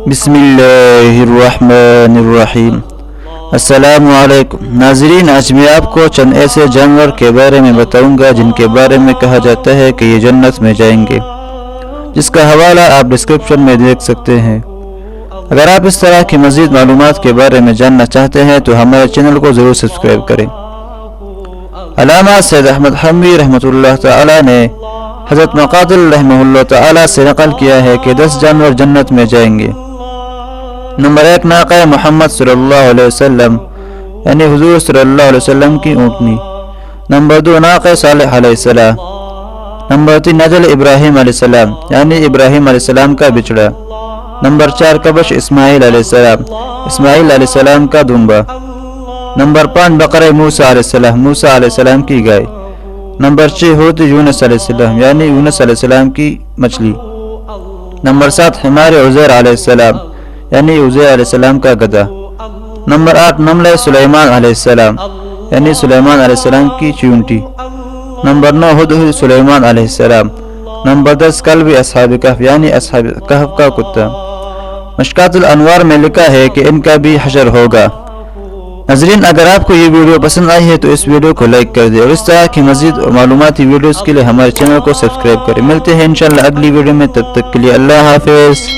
بسم اللہ الرحمن الرحیم۔ السلام علیکم ناظرین، آج میں آپ کو چند ایسے جانور کے بارے میں بتاؤں گا جن کے بارے میں کہا جاتا ہے کہ یہ جنت میں جائیں گے، جس کا حوالہ آپ ڈسکرپشن میں دیکھ سکتے ہیں۔ اگر آپ اس طرح کی مزید معلومات کے بارے میں جاننا چاہتے ہیں تو ہمارے چینل کو ضرور سبسکرائب کریں۔ علامہ سید احمد حنوی رحمۃ اللہ تعالی نے حضرت مقاتل رحمہ اللہ تعالی سے نقل کیا ہے کہ 10 جانور جنت میں جائیں گے۔ نمبر 1 ناقہ محمد صلی اللہ علیہ وسلم یعنی حضور صلی اللہ علیہ وسلم کی اونٹنی۔ نمبر 2 ناقہ صالح علیہ السلام۔ نمبر 3 نجل ابراہیم علیہ السلام یعنی ابراہیم علیہ السلام کا بچڑا۔ نمبر 4 کبش اسماعیل علیہ السلام، اسماعیل علیہ السلام کا دمبا۔ نمبر 5 بقرہ موسیٰ علیہ السلام، موسیٰ علیہ السلام کی گائے۔ نمبر 6 حوت یونس علیہ السلام یعنی یونس علیہ السلام کی مچھلی۔ نمبر 7 حمار عزیر علیہ السلام یعنی عزیر علیہ السلام کا گدھا۔ نمبر 8 نملہ سلیمان علیہ السلام یعنی سلیمان علیہ السلام کی چیونٹی۔ نمبر 9 ہدہد سلیمان علیہ السلام۔ نمبر 10 کلب اصحاب کہف یعنی اصحاب کہف کا کتا۔ مشکات الانوار میں لکھا ہے کہ ان کا بھی حشر ہوگا۔ ناظرین، اگر آپ کو یہ ویڈیو پسند آئی ہے تو اس ویڈیو کو لائک کر دیں اور اس طرح کی مزید معلوماتی ویڈیوز کے لیے ہمارے چینل کو سبسکرائب کریں۔ ملتے ہیں انشاءاللہ اگلی ویڈیو میں، تب تک کے لیے اللہ حافظ۔